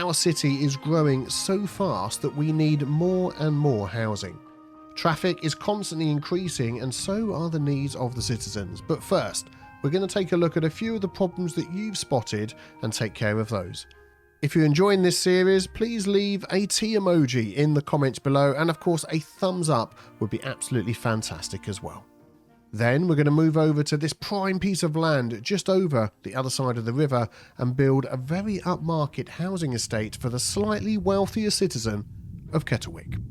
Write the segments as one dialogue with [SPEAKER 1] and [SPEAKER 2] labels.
[SPEAKER 1] our city is growing so fast that we need more and more housing. Traffic is constantly increasing and so are the needs of the citizens. But first, we're going to take a look at a few of the problems that you've spotted and take care of those. If you're enjoying this series, please leave a T emoji in the comments below, and of course a thumbs up would be absolutely fantastic as well. Then we're going to move over to this prime piece of land just over the other side of the river and build a very upmarket housing estate for the slightly wealthier citizen of Kettlewick.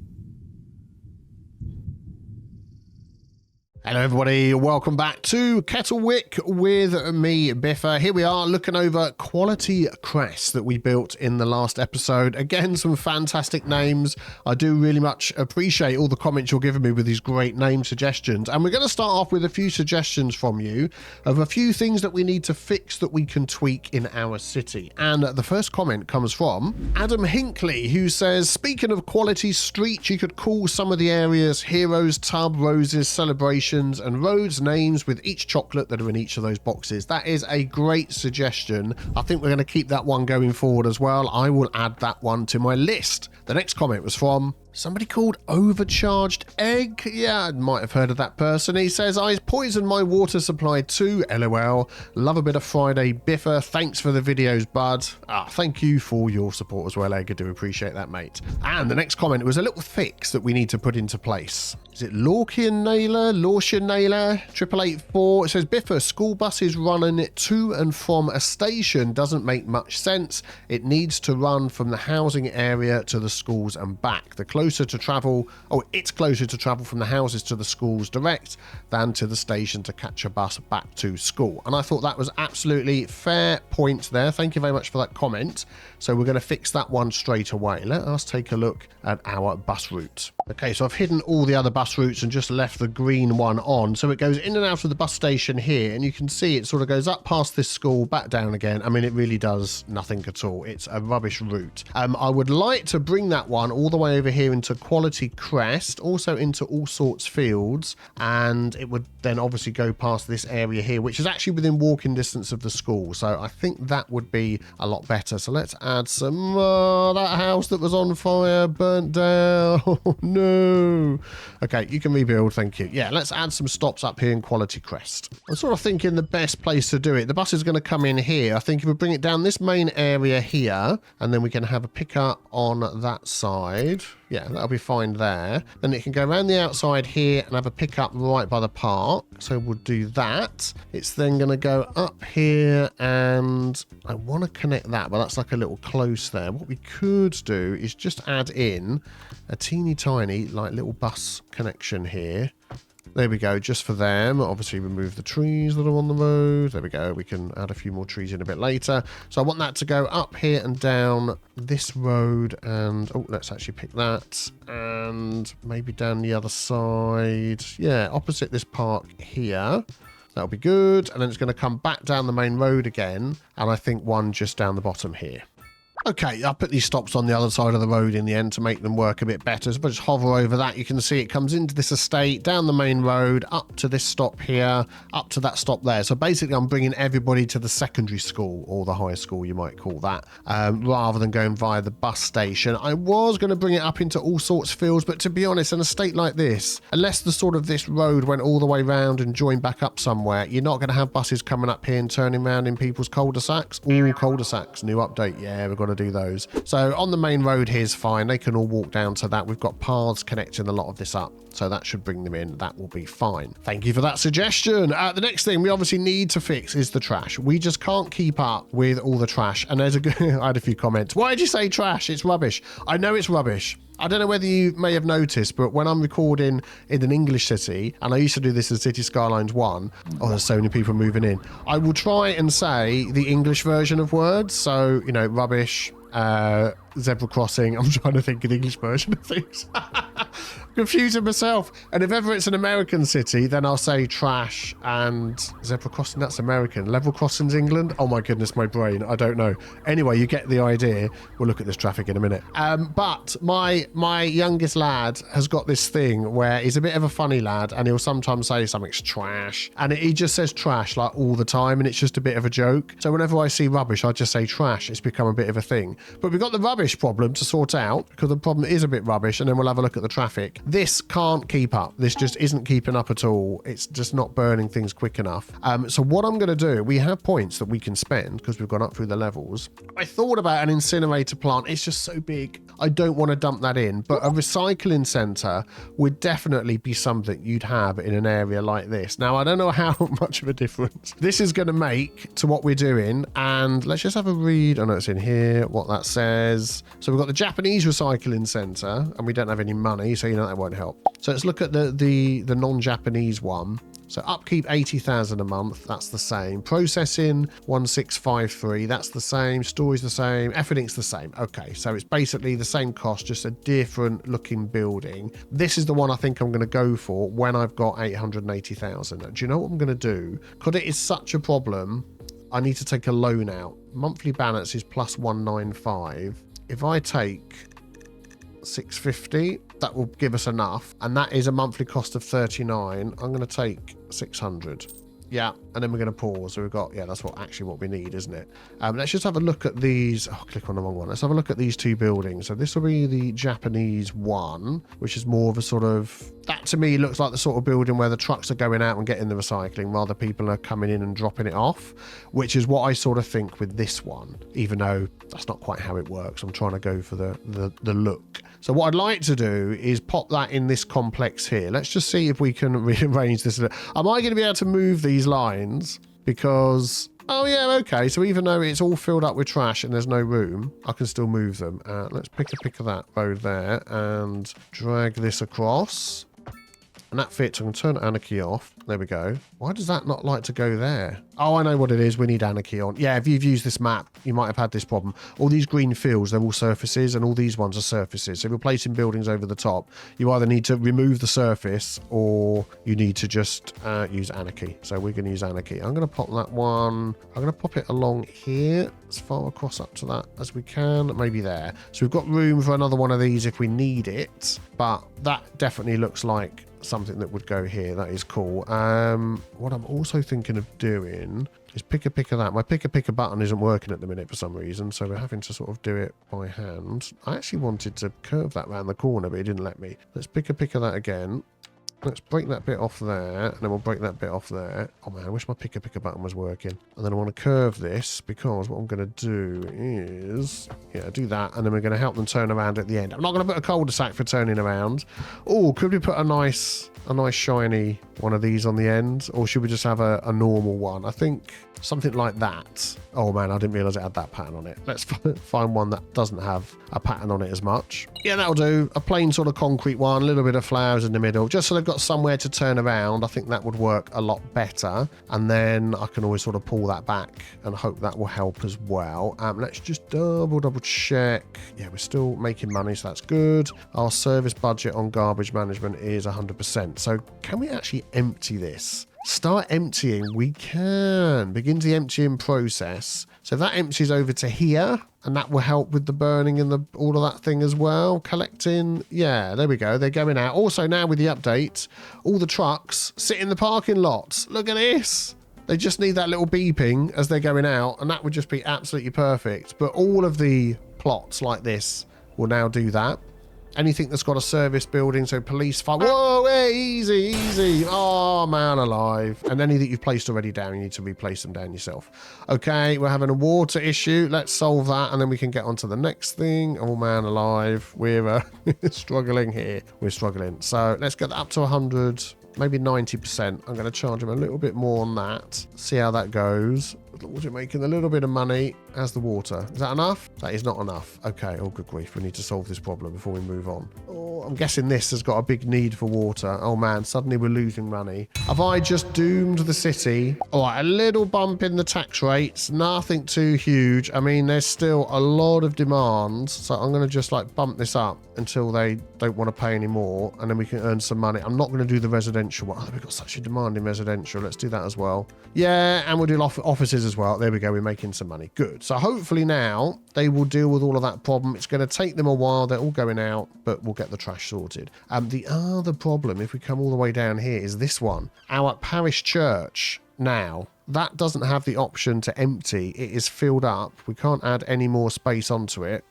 [SPEAKER 1] Hello everybody, welcome back to Kettlewick with me, Biffa. Here we are looking over quality crests that we built in the last episode. Again, some fantastic names. I do really much appreciate all the comments you're giving me with these great name suggestions. And we're going to start off with a few suggestions from you of a few things that we need to fix that we can tweak in our city. And the first comment comes from Adam Hinkley, who says, speaking of quality streets, you could call some of the areas Heroes, Tub, Roses, Celebration, and roads names with each chocolate that are in each of those boxes. That is a great suggestion. I think we're going to keep that one going forward as well. I will add that one to my list. The next comment was from somebody called Overcharged Egg. Yeah, I might have heard of that person. He says, I poisoned my water supply too, LOL. Love a bit of Friday Biffa. Thanks for the videos, bud. Thank you for your support as well, Egg. I do appreciate that, mate. And the next comment was a little fix that we need to put into place. Is it Lorcan Naylor? 8884. It says, Biffa, school buses running to and from a station doesn't make much sense. It needs to run from the housing area to the schools and back. It's closer to travel from the houses to the schools direct than to the station to catch a bus back to school. And I thought that was absolutely fair point there. Thank you very much for that comment. So we're going to fix that one straight away. Let us take a look at our bus route. Okay, so I've hidden all the other bus routes and just left the green one on. So it goes in and out of the bus station here, and you can see it sort of goes up past this school, back down again. I mean, it really does nothing at all. It's a rubbish route. I would like to bring that one all the way over here into Quality Crest, also into All Sorts Fields, and it would then obviously go past this area here, which is actually within walking distance of the school. So I think that would be a lot better. So let's add some, that house that was on fire burnt down. Oh no. Okay, you can rebuild, thank you. Yeah, let's add some stops up here in Quality Crest. I'm sort of thinking the best place to do it. The bus is going to come in here. I think if we bring it down this main area here, and then we can have a pickup on that side. Yeah, that'll be fine there. Then it can go around the outside here and have a pickup right by the park. So we'll do that. It's then going to go up here, and I want to connect that, but that's like a little close there. What we could do is just add in a teeny tiny like little bus connection here. There we go, just for them. Obviously remove the trees that are on the road. There we go. We can add a few more trees in a bit later. So I want that to go up here and down this road, and let's actually pick that, and maybe down the other side. Yeah, opposite this park here. That'll be good. And then it's going to come back down the main road again, and I think one just down the bottom here. Okay, I'll put these stops on the other side of the road in the end to make them work a bit better. So if I just hover over that, you can see it comes into this estate, down the main road, up to this stop here, up to that stop there. So basically, I'm bringing everybody to the secondary school, or the high school, you might call that, rather than going via the bus station. I was going to bring it up into All Sorts Fields, but to be honest, an estate like this, unless the sort of this road went all the way round and joined back up somewhere, you're not going to have buses coming up here and turning around in people's cul-de-sacs. All cul-de-sacs, new update. Yeah, we've got to do those. So on the main road here's fine. They can all walk down to that. We've got paths connecting a lot of this up, so that should bring them in. That will be fine. Thank you for that suggestion. The next thing we obviously need to fix is the trash. We just can't keep up with all the trash. And there's I had a few comments. Why did you say trash? It's rubbish. I know it's rubbish. I don't know whether you may have noticed, but when I'm recording in an English city, and I used to do this in City Skylines 1, there's so many people moving in, I will try and say the English version of words. So, you know, rubbish, zebra crossing. I'm trying to think of the English version of things. confusing myself. And if ever it's an American city, then I'll say trash and zebra crossing. That's American. Level crossing's England. Oh my goodness, my brain. I don't know. Anyway, you get the idea. We'll look at this traffic in a minute. But my youngest lad has got this thing where he's a bit of a funny lad, and he'll sometimes say something's trash, and he just says trash like all the time, and it's just a bit of a joke. So whenever I see rubbish, I just say trash. It's become a bit of a thing. But we've got the rubbish problem to sort out, because the problem is a bit rubbish, and then we'll have a look at the traffic. This can't keep up. This just isn't keeping up at all. It's just not burning things quick enough. So what I'm going to do, we have points that we can spend because we've gone up through the levels. I thought about an incinerator plant. It's just so big. I don't want to dump that in, but a recycling centre would definitely be something you'd have in an area like this. Now, I don't know how much of a difference this is going to make to what we're doing, and let's just have a read. I know it's in here, what that says. So we've got the Japanese recycling centre, and we don't have any money, so you know that won't help. So let's look at the non-Japanese one. So upkeep 80,000 a month, that's the same. Processing 1653, that's the same. Storage the same. Everything's the same. Okay, so it's basically the same cost, just a different looking building. This is the one I think I'm going to go for when I've got 880,000. Do you know what I'm going to do? Because it is such a problem, I need to take a loan out. Monthly balance is plus 195. If I take 650, that will give us enough, and that is a monthly cost of 39. I'm going to take 600. Yeah, and then we're going to pause. So we've got, yeah, that's what we need, isn't it? Let's just have a look at these. Oh, click on the wrong one. Let's have a look at these two buildings. So this will be the Japanese one, which is more of a sort of, that to me looks like the sort of building where the trucks are going out and getting the recycling rather people are coming in and dropping it off, which is what I sort of think with this one, even though that's not quite how it works. I'm trying to go for the look. So what I'd like to do is pop that in this complex here. Let's just see if we can rearrange this. Am I going to be able to move these lines? Because, oh yeah, okay. So even though it's all filled up with trash and there's no room, I can still move them. Let's pick of that road there and drag this across. And that fits. I'm going to turn Anarchy off. There we go. Why does that not like to go there? Oh, I know what it is. We need Anarchy on. Yeah, if you've used this map, you might have had this problem. All these green fields, they're all surfaces, and all these ones are surfaces. So if you're placing buildings over the top, you either need to remove the surface or you need to just use Anarchy. So we're going to use Anarchy. I'm going to pop that one. I'm going to pop it along here, as far across up to that as we can. Maybe there. So we've got room for another one of these if we need it, but that definitely looks like something that would go here. That is cool. What I'm also thinking of doing is pick of that. My pick of button isn't working at the minute for some reason, so we're having to sort of do it by hand. I actually wanted to curve that round the corner, but it didn't let me. Let's pick of that again. Let's break that bit off there, and then we'll break that bit off there. Oh man, I wish my pick of button was working. And then I want to curve this, because what I'm going to do is, yeah, do that, and then we're going to help them turn around at the end. I'm not going to put a cul-de-sac for turning around. Oh, could we put a nice shiny one of these on the end, or should we just have a normal one? I think something like that. Oh man, I didn't realize it had that pattern on it. Let's find one that doesn't have a pattern on it as much. Yeah, that'll do. A plain sort of concrete one, a little bit of flowers in the middle, just so they've got somewhere to turn around. I think that would work a lot better, and then I can always sort of pull that back and hope that will help as well. Let's just double check. Yeah, we're still making money, so that's good. Our service budget on garbage management is 100%. So can we actually empty this? Start emptying. We can begin the emptying process. So that empties over to here, and that will help with the burning and all of that thing as well. Collecting. Yeah, there we go. They're going out. Also now with the update, all the trucks sit in the parking lots. Look at this. They just need that little beeping as they're going out, and that would just be absolutely perfect. But all of the plots like this will now do that. Anything that's got a service building, so police, fire. Whoa, hey, easy. Oh, man alive. And any that you've placed already down, you need to replace them down yourself. Okay, we're having a water issue. Let's solve that, and then we can get on to the next thing. Oh, man alive. We're struggling here. We're struggling. So let's get that up to 100, maybe 90%. I'm going to charge them a little bit more on that. See how that goes. As long as we're making a little bit of money. As the water. Is that enough? That is not enough. Okay, oh good grief. We need to solve this problem before we move on. Oh, I'm guessing this has got a big need for water. Oh man, suddenly we're losing money. Have I just doomed the city? All right, a little bump in the tax rates. Nothing too huge. I mean, there's still a lot of demand. So I'm going to just like bump this up until they don't want to pay any more. And then we can earn some money. I'm not going to do the residential one. Oh, we've got such a demand in residential. Let's do that as well. Yeah, and we'll do offices as well. There we go. We're making some money. Good. So hopefully now they will deal with all of that problem. It's going to take them a while. They're all going out, but we'll get the trash sorted. The other problem, if we come all the way down here, is this one. Our parish church now. That doesn't have the option to empty. It is filled up. We can't add any more space onto it.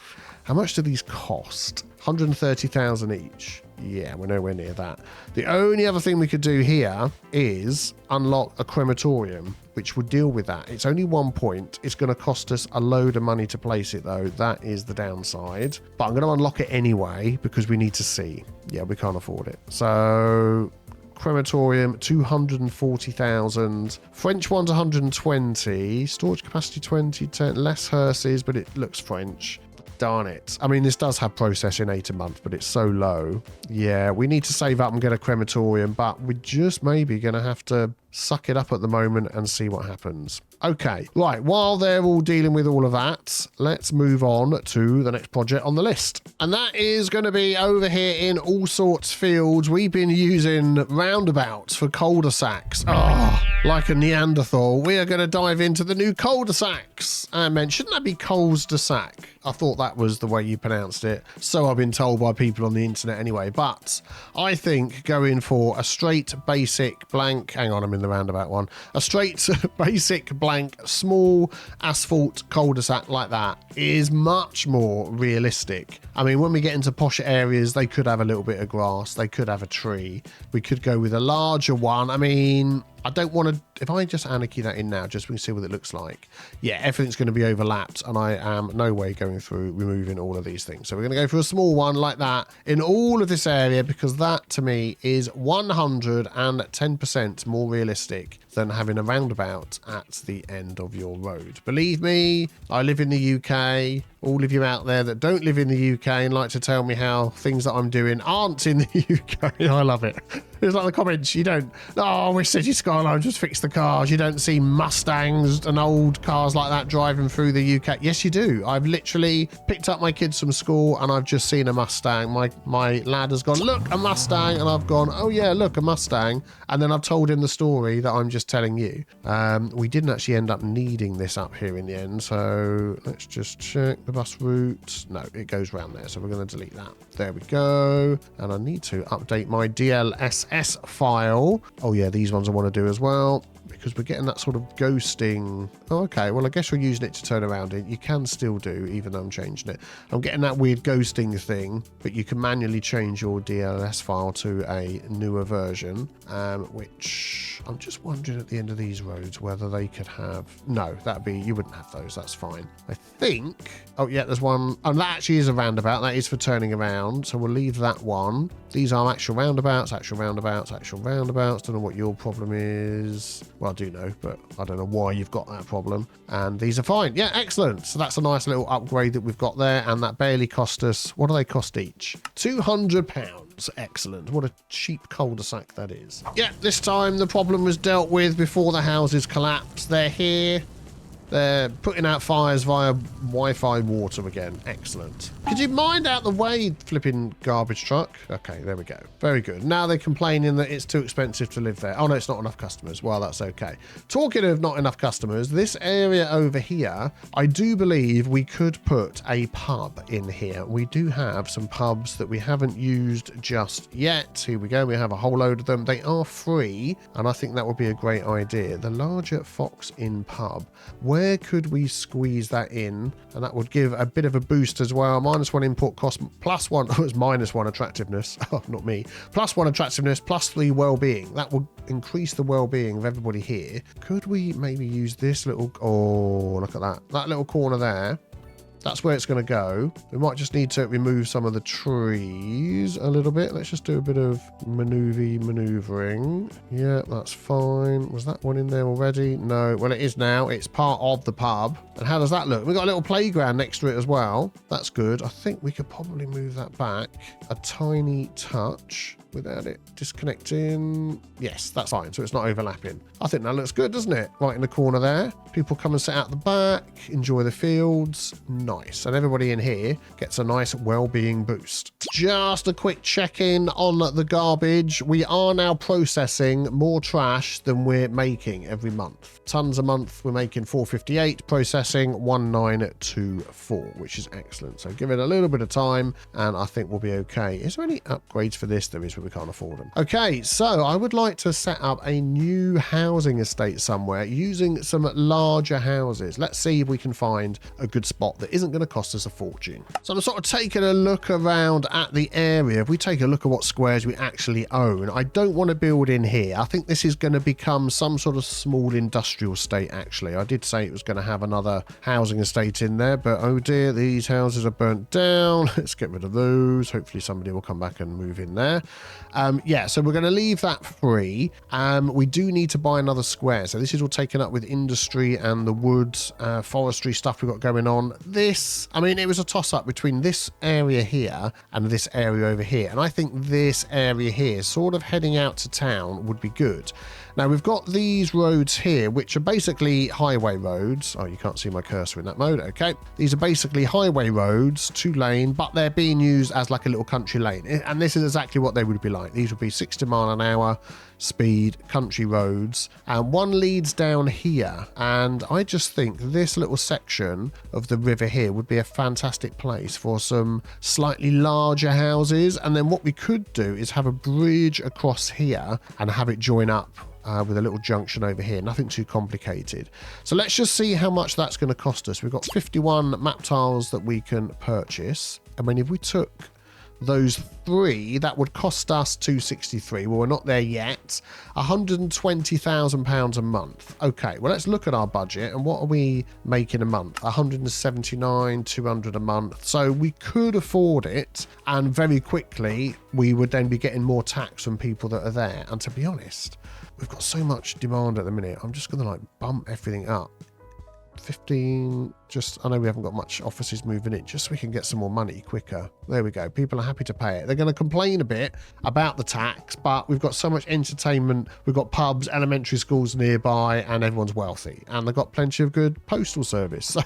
[SPEAKER 1] How much do these cost? 130,000 each. Yeah, we're nowhere near that. The only other thing we could do here is unlock a crematorium, which would deal with that. It's only 1 point. It's going to cost us a load of money to place it, though. That is the downside. But I'm going to unlock it anyway because we need to see. Yeah, we can't afford it. So crematorium, 240,000. French one's 120. Storage capacity 20. 10. Less hearses, but it looks French. Darn it. I mean, this does have processing 8 a month, but it's so low. Yeah, we need to save up and get a crematorium, but we're just maybe going to have to suck it up at the moment and see what happens. Okay, right, while they're all dealing with all of that, let's move on to the next project on the list. And that is going to be over here in All Sorts Fields. We've been using roundabouts for cul-de-sacs. Oh, like a Neanderthal. We are going to dive into the new cul-de-sacs. Shouldn't that be cols-de-sac? I thought that was the way you pronounced it. So I've been told by people on the internet anyway. But I think going for a straight, basic, blank... Hang on, I'm in the roundabout one. A straight, basic, blank, small asphalt cul-de-sac like that is much more realistic. I mean, when we get into posh areas, they could have a little bit of grass. They could have a tree. We could go with a larger one. I mean... I don't want to, if I just anarchy that in now, just so we can see what it looks like. Yeah, everything's going to be overlapped and I am no way going through removing all of these things. So we're going to go for a small one like that in all of this area because that to me is 110% more realistic than having a roundabout at the end of your road. Believe me, I live in the UK. All of you out there that don't live in the UK and like to tell me how things that I'm doing aren't in the UK. I love it. It's like the comments, you don't, oh, we City Skylines just fix the cars. You don't see Mustangs and old cars like that driving through the UK. Yes, you do. I've literally picked up my kids from school and I've just seen a Mustang. My lad has gone, look, a Mustang. And I've gone, oh yeah, look, a Mustang. And then I've told him the story that I'm just telling you. We didn't actually end up needing this up here in the end. So let's just check the bus route. No, it goes around there. So we're going to delete that. There we go. And I need to update my DLSS file. Oh yeah, these ones I want to do as well because we're getting that sort of ghosting. Oh, okay, well I guess we're using it to turn around it. You can still do, even though I'm changing it. I'm getting that weird ghosting thing, but you can manually change your DLS file to a newer version, which I'm just wondering at the end of these roads whether they could have... No, that'd be... You wouldn't have those, that's fine. I think... Oh yeah, there's one... And that actually is a roundabout. That is for turning around, so we'll leave that one. These are actual roundabouts, actual roundabouts, actual roundabouts. Don't know what your problem is. Well, I do know, but I don't know why you've got that problem. And these are fine. Yeah, excellent. So that's a nice little upgrade that we've got there. And that barely cost us... What do they cost each? £200. Excellent. What a cheap cul-de-sac that is. Yeah, this time the problem was dealt with before the houses collapsed. They're here. They're putting out fires via Wi-Fi water again. Excellent. Could you mind out the way, flipping garbage truck? Okay, there we go. Very good. Now they're complaining that it's too expensive to live there. Oh, no, it's not enough customers. Well, that's okay. Talking of not enough customers, this area over here, I do believe we could put a pub in here. We do have some pubs that we haven't used just yet. Here we go. We have a whole load of them. They are free, and I think that would be a great idea. The larger Fox Inn pub. Where could we squeeze that in? And that would give a bit of a boost as well. -1 input cost, +1, oh, it's -1 attractiveness. Oh, not me. +1 attractiveness, +3 well-being. That would increase the well-being of everybody here. Could we maybe use this little... Oh, look at that. That little corner there. That's where it's going to go. We might just need to remove some of the trees a little bit. Let's just do a bit of maneuvering. Yeah, that's fine. Was that one in there already? No. Well, it is now. It's part of the pub. And how does that look? We've got a little playground next to it as well. That's good. I think we could probably move that back a tiny touch without it disconnecting. Yes, that's fine. So it's not overlapping. I think that looks good, doesn't it? Right in the corner there. People come and sit out the back, enjoy the fields. Nice. And everybody in here gets a nice well-being boost. Just a quick check-in on the garbage. We are now processing more trash than we're making every month. Tons a month. We're making 458, processing 1924, which is excellent. So give it a little bit of time and I think we'll be okay. Is there any upgrades for this? There is, but we can't afford them. Okay, so I would like to set up a new housing estate somewhere using some larger houses. Let's see if we can find a good spot that isn't going to cost us a fortune. So I'm sort of taking a look around at the area. If we take a look at what squares we actually own, I don't want to build in here. I think this is going to become some sort of small industrial estate, actually. I did say it was going to have another housing estate in there, but oh dear, these houses are burnt down. Let's get rid of those. Hopefully somebody will come back and move in there. Yeah, so we're going to leave that free. We do need to buy another square. So this is all taken up with industry and the woods, forestry stuff we've got going on. This, I mean, it was a toss-up between this area here and this area over here. And I think this area here, sort of heading out to town, would be good. Now, we've got these roads here, which are basically highway roads. Oh, you can't see my cursor in that mode. Okay. These are basically highway roads, 2-lane, but they're being used as like a little country lane. And this is exactly what they would be like. These would be 60 mile an hour speed country roads. And one leads down here. And I just think this little section of the river here would be a fantastic place for some slightly larger houses. And then what we could do is have a bridge across here and have it join up with a little junction over here. Nothing too complicated. So let's just see how much that's going to cost us. We've got 51 map tiles that we can purchase. I mean, if we took those 3, that would cost us 263. Well, we're not there yet. £120,000 a month. Okay, well, let's look at our budget. And what are we making a month? 179, 200 a month. So we could afford it. And very quickly, we would then be getting more tax from people that are there. And to be honest, we've got so much demand at the minute. I'm just going to like bump everything up. 15, just, I know we haven't got much offices moving in, just so we can get some more money quicker. There we go. People are happy to pay it. They're going to complain a bit about the tax, but we've got so much entertainment. We've got pubs, elementary schools nearby, and everyone's wealthy. And they've got plenty of good postal service. So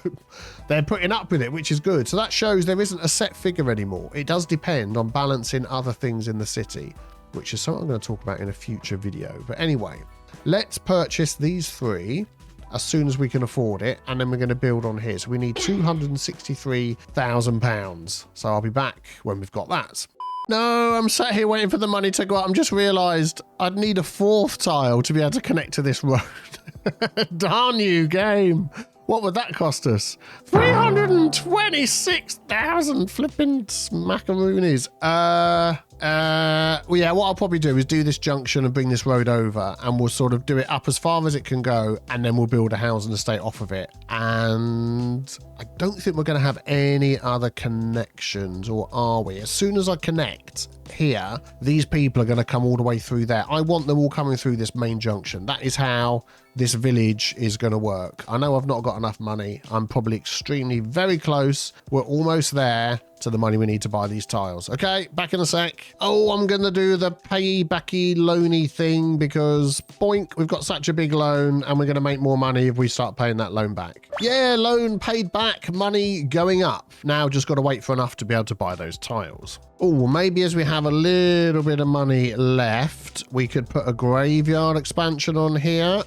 [SPEAKER 1] they're putting up with it, which is good. So that shows there isn't a set figure anymore. It does depend on balancing other things in the city, which is something I'm going to talk about in a future video. But anyway, let's purchase these 3 as soon as we can afford it, and then we're going to build on here. So we need £263,000. So I'll be back when we've got that. No, I'm sat here waiting for the money to go up. I'm just realised I'd need a 4th tile to be able to connect to this road. Darn you, game. What would that cost us? 326,000 flipping smackaroonies. Well, yeah, what I'll probably do is do this junction and bring this road over, and we'll sort of do it up as far as it can go, and then we'll build a housing estate off of it. And I don't think we're going to have any other connections, or are we? As soon as I connect here, these people are going to come all the way through there. I want them all coming through this main junction. That is how this village is going to work. I know I've not got enough money. I'm probably extremely very close. We're almost there to the money we need to buy these tiles. Okay, back in a sec. Oh, I'm going to do the paybacky loany thing because boink, we've got such a big loan and we're going to make more money if we start paying that loan back. Yeah, loan paid back, money going up. Now just got to wait for enough to be able to buy those tiles. Oh, maybe as we have a little bit of money left, we could put a graveyard expansion on here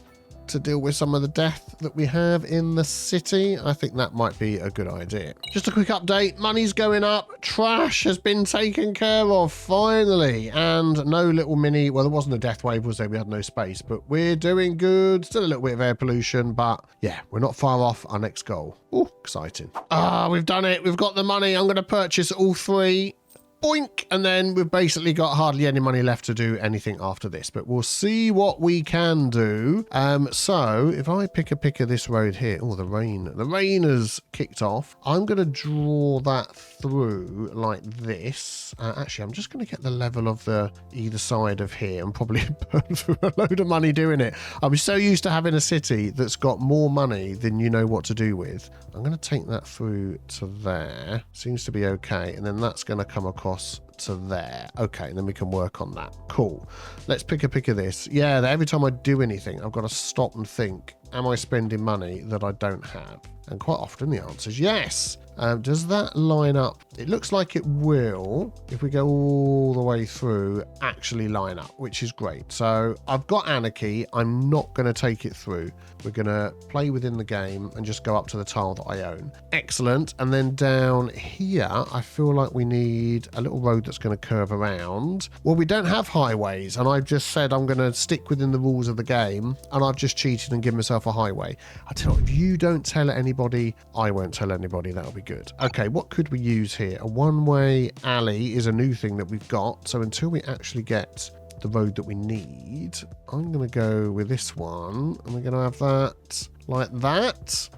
[SPEAKER 1] to deal with some of the death that we have in the city. I think that might be a good idea. Just a quick update. Money's going up. Trash has been taken care of, finally. And no little mini, well, there wasn't a death wave, was there? We had no space, but we're doing good. Still a little bit of air pollution, but yeah, we're not far off our next goal. Oh, exciting. Ah, we've done it. We've got the money. I'm going to purchase all 3. boink, and then we've basically got hardly any money left to do anything after this, but we'll see what we can do. So if I pick of this road here, oh, the rain has kicked off. I'm going to draw that through like this. Actually, I'm just going to get the level of the either side of here and probably burn through a load of money doing it. I'm so used to having a city that's got more money than you know what to do with. I'm going to take that through to there. Seems to be okay. And then that's going to come across to there. Okay, and then we can work on that. Cool. Let's pick of this. Yeah, every time I do anything, I've got to stop and think, am I spending money that I don't have? And quite often the answer is yes. Does that line up? It looks like it will, if we go all the way through, actually line up, which is great. So I've got Anarchy. I'm not going to take it through. We're going to play within the game and just go up to the tile that I own. Excellent. And then down here, I feel like we need a little road that's going to curve around. Well, we don't have highways, and I've just said I'm going to stick within the rules of the game, and I've just cheated and given myself a highway. I tell you, if you don't tell anybody, I won't tell anybody. That'll be good. Okay, what could we use here? A one-way alley is a new thing that we've got. So until we actually get the road that we need, I'm going to go with this one. And we're going to have that like that.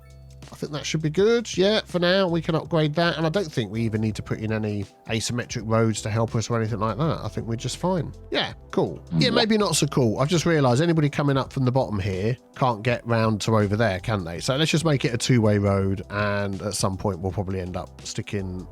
[SPEAKER 1] I think that should be good. Yeah, for now, we can upgrade that. And I don't think we even need to put in any asymmetric roads to help us or anything like that. I think we're just fine. Yeah, cool. Yeah, maybe not so cool. I've just realised anybody coming up from the bottom here can't get round to over there, can they? So let's just make it a two-way road. And at some point, we'll probably end up sticking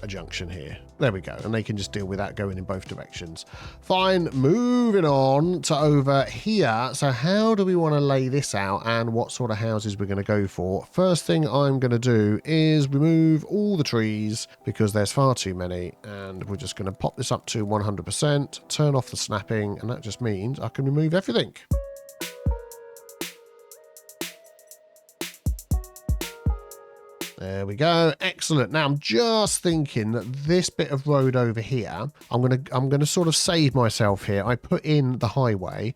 [SPEAKER 1] a junction here. There we go. And they can just deal with that going in both directions. Fine. Moving on to over here. So how do we want to lay this out and what sort of houses we're going to go for? First thing I'm going to do is remove all the trees because there's far too many, and we're just going to pop this up to 100%, turn off the snapping, and that just means I can remove everything. There we go. Excellent. Now I'm just thinking that this bit of road over here, I'm gonna sort of save myself here. I put in the highway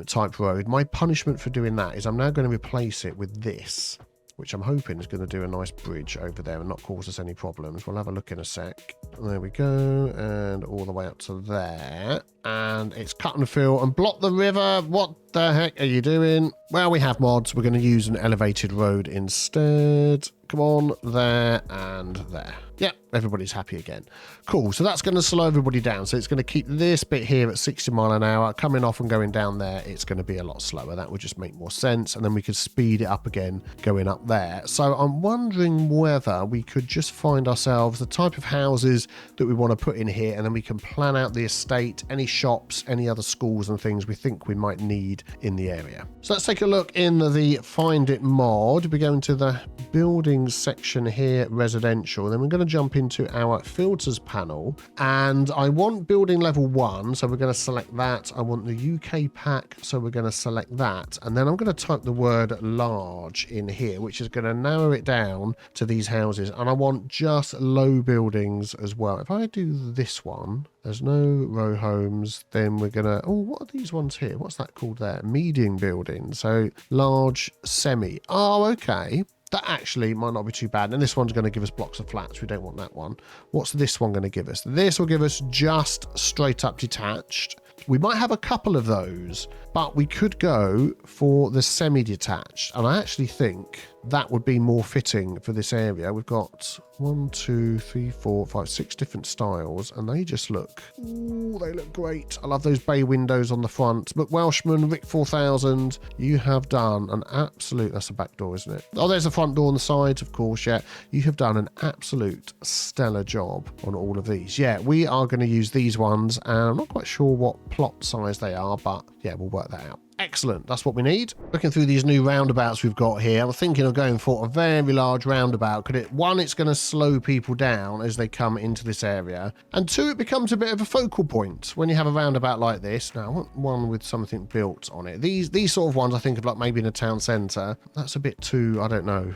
[SPEAKER 1] type road. My punishment for doing that is I'm now going to replace it with this, which I'm hoping is going to do a nice bridge over there and not cause us any problems. We'll have a look in a sec. There we go. And all the way up to there. And it's cut and fill and block the river. What the heck are you doing? Well, we have mods. We're going to use an elevated road instead. Come on, there and there. Yep, everybody's happy again. Cool, so that's going to slow everybody down. So it's going to keep this bit here at 60 mile an hour. Coming off and going down there, it's going to be a lot slower. That would just make more sense. And then we could speed it up again going up there. So I'm wondering whether we could just find ourselves the type of houses that we want to put in here. And then we can plan out the estate, any shops, any other schools and things we think we might need in the area. So let's take a look in the Find It mod. We go into the building section here, residential. Then we're going to jump into our filters panel, and I want building level 1, so we're going to select that. I want the UK pack, so we're going to select that, and then I'm going to type the word large in here, which is going to narrow it down to these houses. And I want just low buildings as well. If I do this one, there's no row homes, then we're gonna, oh, what are these ones here? What's that called there? Medium building. So large semi. Oh, okay. That actually might not be too bad. And this one's going to give us blocks of flats. We don't want that one. What's this one going to give us? This will give us just straight up detached. We might have a couple of those, but we could go for the semi-detached. And I actually think that would be more fitting for this area. We've got 1, 2, 3, 4, 5, 6 different styles, and they just look, ooh, they look great. I love those bay windows on the front. But Welshman, Rick 4000, you have done an absolute, that's a back door, isn't it? Oh, there's a front door on the sides, of course, yeah. You have done an absolute stellar job on all of these. Yeah, we are going to use these ones, and I'm not quite sure what plot size they are, but yeah, we'll work that out. Excellent, that's what we need. Looking through these new roundabouts we've got here, I'm thinking of going for a very large roundabout. One, it's going to slow people down as they come into this area, and two, it becomes a bit of a focal point when you have a roundabout like this. Now, I want one with something built on it. These sort of ones I think of like maybe in a town centre. That's a bit too, I don't know,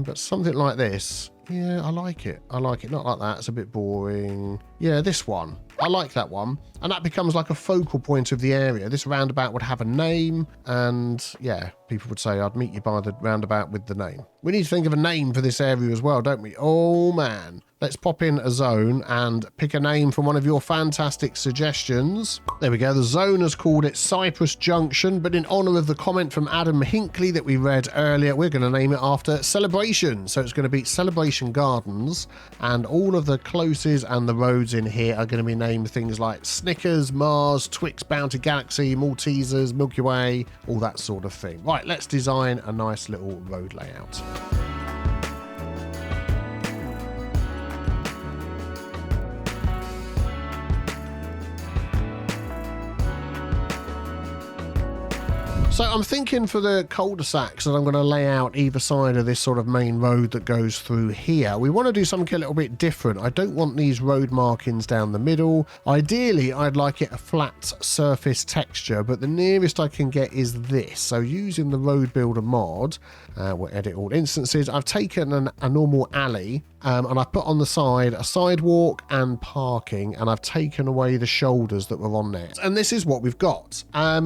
[SPEAKER 1] but something like this. Yeah, I like it. I like it. Not like that. It's a bit boring. Yeah, this one. I like that one. And that becomes like a focal point of the area. This roundabout would have a name. And yeah, people would say, I'd meet you by the roundabout with the name. We need to think of a name for this area as well, don't we? Oh, man. let's pop in a zone and pick a name from one of your fantastic suggestions. There we go. The zone has called it Cypress Junction, but in honor of the comment from Adam Hinkley that we read earlier, we're going to name it after Celebration. So it's going to be Celebration Gardens, and all of the closes and the roads in here are going to be named things like Snickers, Mars, Twix, Bounty Galaxy, Maltesers, Milky Way, all that sort of thing. Right, let's design a nice little road layout. So I'm thinking for the cul-de-sacs that I'm going to lay out either side of this sort of main road that goes through here. We want to do something a little bit different. I don't want these road markings down the middle. Ideally, I'd like it a flat surface texture, but the nearest I can get is this. So using the Road Builder mod, we'll edit all instances. I've taken a normal alley and I've put on the side a sidewalk and parking, and I've taken away the shoulders that were on there. And this is what we've got.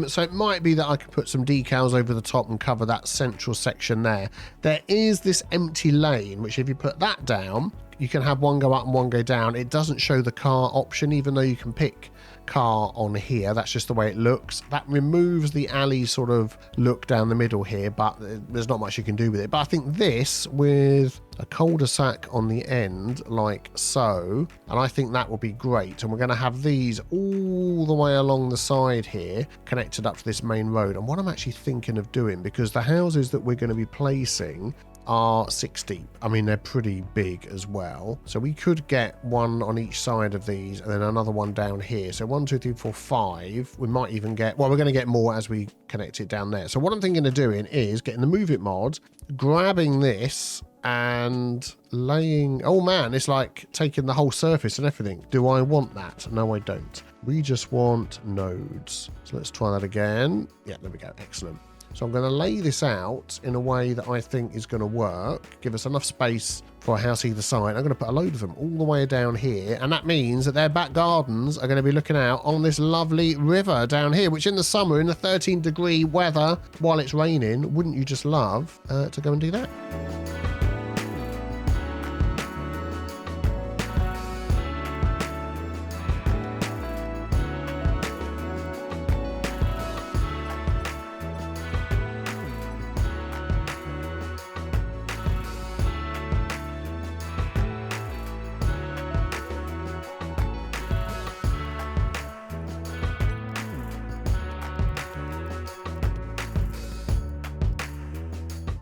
[SPEAKER 1] So it might be that I could put some decals over the top and cover that central section there. There is this empty lane, which if you put that down, you can have one go up and one go down. It doesn't show the car option, even though you can pick car on here. That's just the way it looks. That removes the alley sort of look down the middle here, but there's not much you can do with it. But I think this with a cul-de-sac on the end like so, and I think that will be great. And we're going to have these all the way along the side here connected up to this main road. And what I'm actually thinking of doing, because the houses that we're going to be placing are 6 deep. I mean, they're pretty big as well. So we could get one on each side of these and then another one down here. So 1, 2, 3, 4, 5. We might even get, well, we're going to get more as we connect it down there. So what I'm thinking of doing is getting the Move It mod, grabbing this and laying, oh man, it's like taking the whole surface and everything. Do I want that? No, I don't. We just want nodes. So let's try that again. Yeah, there we go. Excellent. So I'm going to lay this out in a way that I think is going to work, give us enough space for a house either side. I'm going to put a load of them all the way down here, and that means that their back gardens are going to be looking out on this lovely river down here, which in the summer, in the 13-degree weather, while it's raining, wouldn't you just love to go and do that?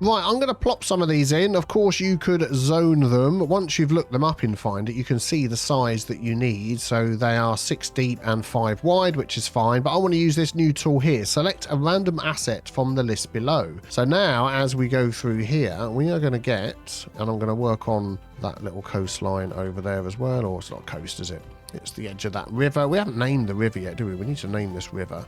[SPEAKER 1] Right, I'm going to plop some of these in. Of course, you could zone them. Once you've looked them up in Find It, you can see the size that you need. So they are 6 deep and 5 wide, which is fine. But I want to use this new tool here. Select a random asset from the list below. So now, as we go through here, we are going to get, and I'm going to work on that little coastline over there as well. Or it's not a coast, is it? It's the edge of that river. We haven't named the river yet, do we? We need to name this river.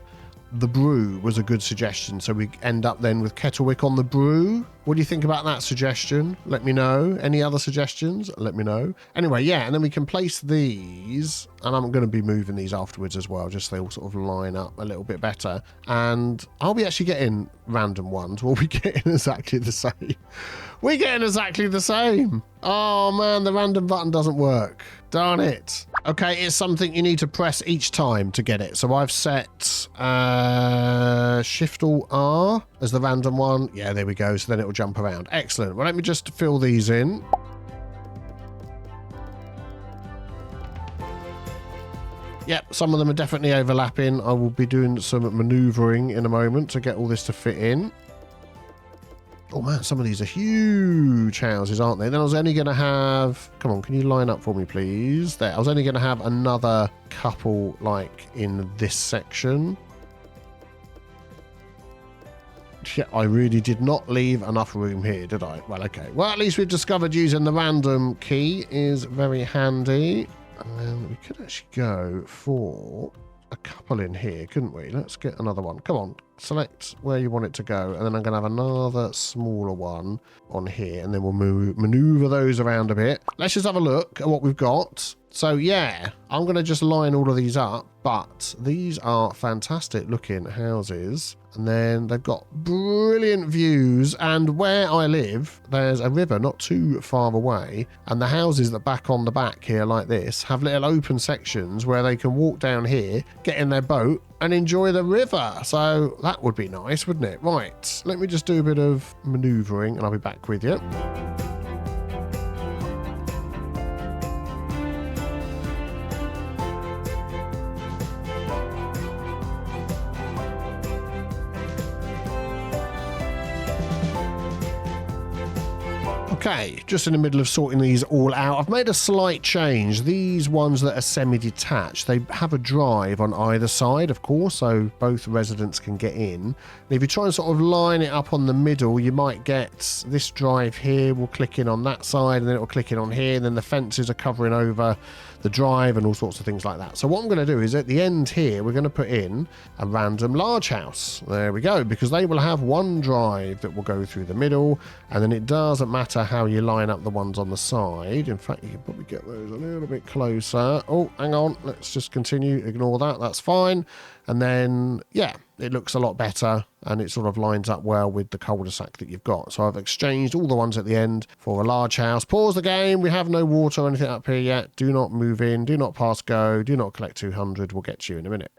[SPEAKER 1] The Brew was a good suggestion, so we end up then with Kettlewick on the Brew. What do you think about that suggestion? Let me know. Any other suggestions? Let me know. Anyway, yeah, and then we can place these, and I'm going to be moving these afterwards as well, just so they all sort of line up a little bit better. And I'll be actually getting random ones. We'll be getting exactly the same. We're getting exactly the same. Oh man, the random button doesn't work. Darn it. Okay, it's something you need to press each time to get it. So I've set Shift-Alt-R as the random one. Yeah, there we go. So then it'll jump around. Excellent. Well, let me just fill these in. Yep, some of them are definitely overlapping. I will be doing some maneuvering in a moment to get all this to fit in. Oh man, some of these are huge houses, aren't they? Then I was only going to have... Come on, can you line up for me, please? There. I was only going to have another couple, like, in this section. Yeah, I really did not leave enough room here, did I? Well, okay. Well, at least we've discovered using the random key is very handy. And we could actually go for a couple in here, couldn't we? Let's get another one. Come on, select where you want it to go, and then I'm going to have another smaller one on here, and then we'll maneuver those around a bit. Let's just have a look at what we've got. So yeah, I'm going to just line all of these up, but these are fantastic looking houses. And then they've got brilliant views, and where I live, there's a river not too far away, and the houses that back on the back here like this have little open sections where they can walk down here, get in their boat and enjoy the river. So that would be nice, wouldn't it? Right, let me just do a bit of manoeuvring and I'll be back with you. Okay, just in the middle of sorting these all out. I've made a slight change. These ones that are semi-detached, they have a drive on either side, of course, so both residents can get in. And if you try and sort of line it up on the middle, you might get this drive here will click in on that side, and then it will click in on here, and then the fences are covering over the drive and all sorts of things like that. So what I'm going to do is at the end here, we're going to put in a random large house. There we go, because they will have one drive that will go through the middle, and then it doesn't matter how you line up the ones on the side. In fact, you can probably get those a little bit closer. Oh, hang on. Let's just continue. Ignore that. That's fine. And then, yeah, it looks a lot better and it sort of lines up well with the cul-de-sac that you've got. So I've exchanged all the ones at the end for a large house. Pause the game. We have no water or anything up here yet. Do not move in. Do not pass go. Do not collect 200. We'll get to you in a minute.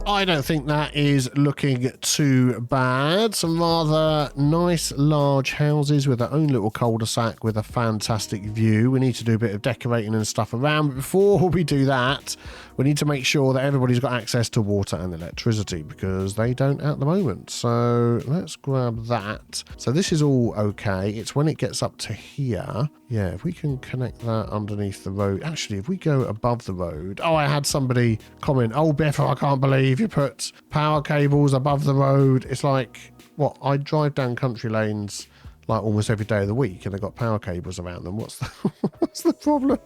[SPEAKER 1] I don't think that is looking too bad. Some rather nice large houses with their own little cul-de-sac with a fantastic view. We need to do a bit of decorating and stuff around, but before we do that, we need to make sure that everybody's got access to water and electricity, because they don't at the moment. So let's grab that. So this is all okay. It's when it gets up to here. Yeah, if we can connect that underneath the road. Actually, if we go above the road. Oh, I had somebody comment, oh, Biffa, I can't believe you put power cables above the road. It's like, what? I drive down country lanes like almost every day of the week and they've got power cables around them. What's the problem?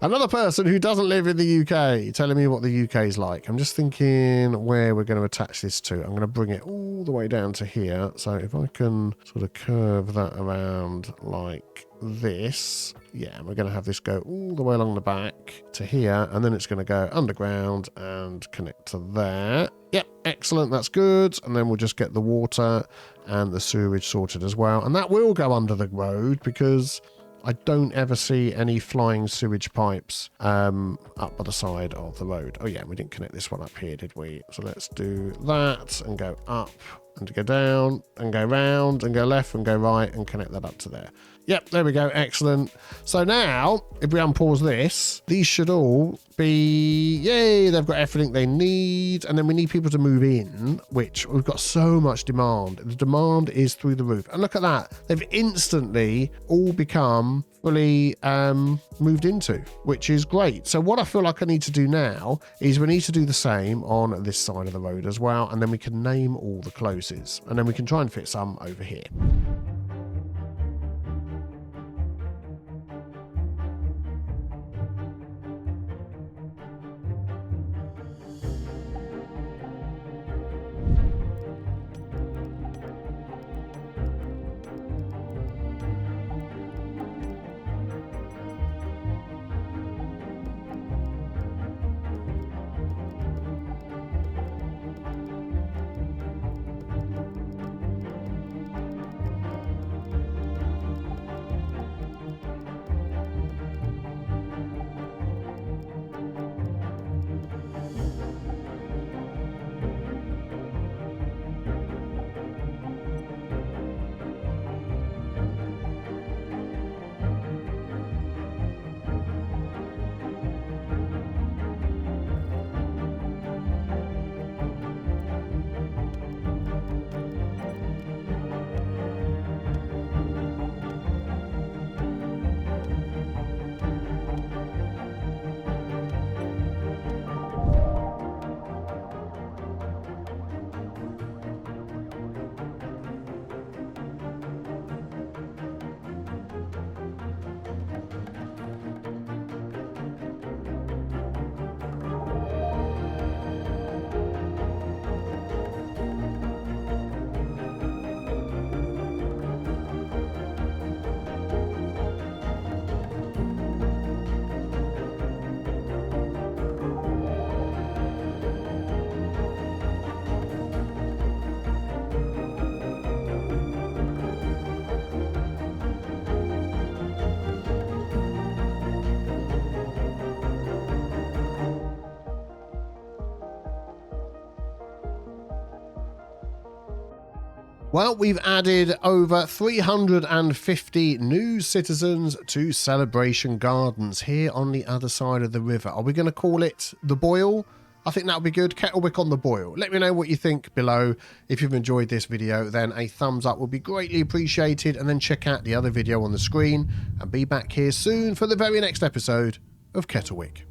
[SPEAKER 1] Another person who doesn't live in the UK telling me what the UK is like. I'm just thinking where we're going to attach this to. I'm going to bring it all the way down to here. So if I can sort of curve that around like this. Yeah, we're going to have this go all the way along the back to here, and then it's going to go underground and connect to there. Yep, excellent, that's good. And then we'll just get the water and the sewerage sorted as well. And that will go under the road, because I don't ever see any flying sewage pipes up by the side of the road. Oh yeah, we didn't connect this one up here, did we? So let's do that and go up and go down and go round and go left and go right and connect that up to there. Yep, there we go. Excellent. So now, if we unpause this, these should all be, yay, they've got everything they need. And then we need people to move in, which we've got so much demand. The demand is through the roof. And look at that. They've instantly all become fully moved into, which is great. So what I feel like I need to do now is we need to do the same on this side of the road as well. And then we can name all the closes. And then we can try and fit some over here. Well, we've added over 350 new citizens to Celebration Gardens here on the other side of the river. Are we going to call it the Boil? I think that would be good. Kettlewick on the Boil. Let me know what you think below. If you've enjoyed this video, then a thumbs up will be greatly appreciated. And then check out the other video on the screen. And be back here soon for the very next episode of Kettlewick.